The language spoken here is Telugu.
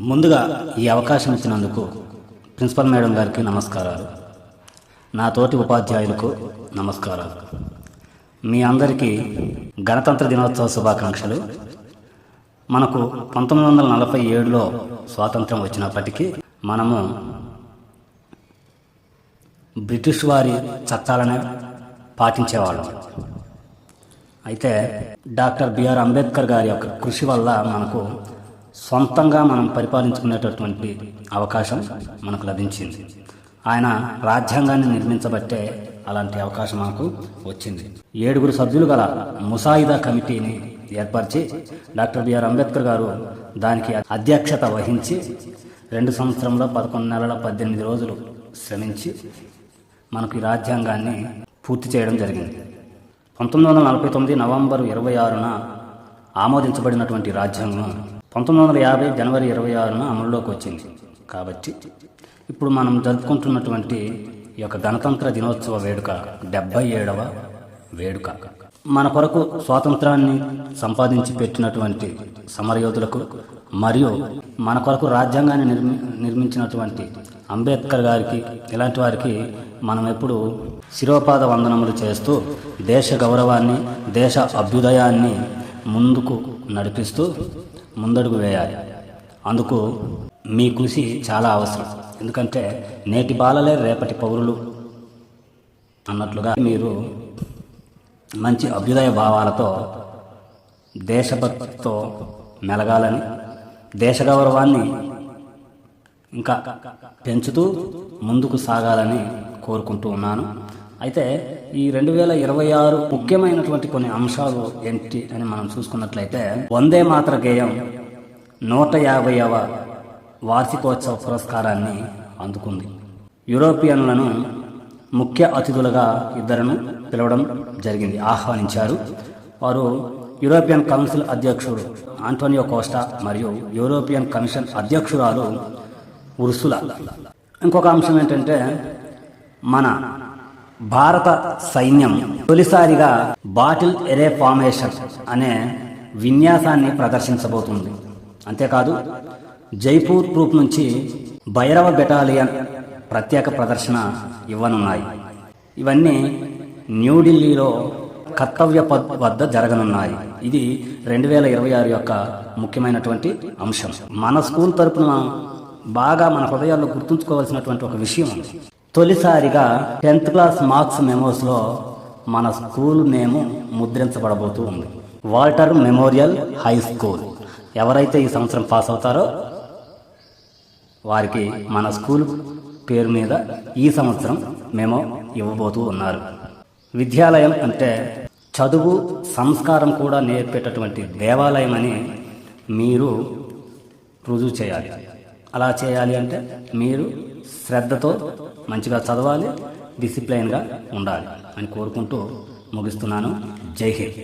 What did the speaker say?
ముందుగా ఈ అవకాశం ఇచ్చినందుకు ప్రిన్సిపల్ మేడం గారికి నమస్కారాలు. నా తోటి ఉపాధ్యాయులకు నమస్కారాలు. మీ అందరికీ గణతంత్ర దినోత్సవ శుభాకాంక్షలు. మనకు 1947లో స్వాతంత్రం వచ్చినప్పటికీ మనము బ్రిటిష్ వారి చట్టాలనే పాటించేవాళ్ళం. అయితే డాక్టర్ బిఆర్ అంబేద్కర్ గారి యొక్క కృషి వల్ల మనకు సొంతంగా మనం పరిపాలించుకునేటటువంటి అవకాశం మనకు లభించింది. ఆయన రాజ్యాంగాన్ని నిర్మించబట్టే అలాంటి అవకాశం మనకు వచ్చింది. 7 సభ్యులు గల ముసాయిదా కమిటీని ఏర్పరిచి డాక్టర్ బిఆర్ అంబేద్కర్ గారు దానికి అధ్యక్షత వహించి 2 సంవత్సరంలో 11 నెలల 18 రోజులు శ్రమించి మనకు ఈ రాజ్యాంగాన్ని పూర్తి చేయడం జరిగింది. 1949 నవంబర్ 26న ఆమోదించబడినటువంటి రాజ్యాంగం 1950 జనవరి 26న అమల్లోకి వచ్చింది. కాబట్టి ఇప్పుడు మనం జరుపుకుంటున్నటువంటి ఈ యొక్క గణతంత్ర దినోత్సవ వేడుక 77వ వేడుక. మన కొరకు స్వాతంత్రాన్ని సంపాదించి పెట్టినటువంటి సమరయోధులకు మరియు మన కొరకు రాజ్యాంగాన్ని నిర్మించినటువంటి అంబేద్కర్ గారికి, ఇలాంటి వారికి మనం ఎప్పుడు శిరోపాద వందనములు చేస్తూ దేశ గౌరవాన్ని, దేశ అభ్యుదయాన్ని ముందుకు నడిపిస్తూ ముందడుగు వేయాలి. అందుకు మీ కృషి చాలా అవసరం. ఎందుకంటే నేటి బాలలే రేపటి పౌరులు అన్నట్లుగా మీరు మంచి అభ్యుదయ భావాలతో దేశభక్తితో మెలగాలని, దేశ గౌరవాన్ని ఇంకా పెంచుతూ ముందుకు సాగాలని కోరుకుంటూ ఉన్నాను. అయితే ఈ 2026 ముఖ్యమైనటువంటి కొన్ని అంశాలు ఏంటి అని మనం చూసుకున్నట్లయితే, వందే మాతర గేయం 150వ వార్షికోత్సవ పురస్కారాన్ని అందుకుంది. యూరోపియన్లను ముఖ్య అతిథులుగా 2 పిలవడం జరిగింది, ఆహ్వానించారు. వారు యూరోపియన్ కౌన్సిల్ అధ్యక్షుడు ఆంటోనియో కోస్టా మరియు యూరోపియన్ కమిషన్ అధ్యక్షురాలు ఉర్సులా. ఇంకొక అంశం ఏంటంటే, మన భారత సైన్యం తొలిసారిగా బాటిల్ ఎరే ఫార్మేషన్ అనే విన్యాసాన్ని ప్రదర్శించబోతుంది. అంతేకాదు జైపూర్ ట్రూప్ నుంచి భైరవ బెటాలియన్ ప్రత్యేక ప్రదర్శన ఇవ్వనున్నాయి. ఇవన్నీ న్యూఢిల్లీలో కర్తవ్య పథ్ వద్ద జరగనున్నాయి. ఇది 2026 యొక్క ముఖ్యమైనటువంటి అంశం. మన స్కూల్ తరపున బాగా మన హృదయాల్లో గుర్తుంచుకోవాల్సినటువంటి ఒక విషయం ఉంది. తొలిసారిగా 10th క్లాస్ మార్క్స్ మెమోస్లో మన స్కూల్ నేము ముద్రించబడబోతూ ఉంది. Walter memorial high school. ఎవరైతే ఈ సంవత్సరం పాస్ అవుతారో వారికి మన స్కూల్ పేరు మీద ఈ సంవత్సరం మెమో ఇవ్వబోతూ ఉన్నారు. విద్యాలయం అంటే చదువు, సంస్కారం కూడా నేర్పేటటువంటి దేవాలయం అని మీరు రుజువు చేయాలి. అలా చేయాలి అంటే మీరు శ్రద్ధతో మంచిగా చదవాలి, డిసిప్లైన్గా ఉండాలి అని కోరుకుంటూ ముగిస్తున్నాను. జై హింద్.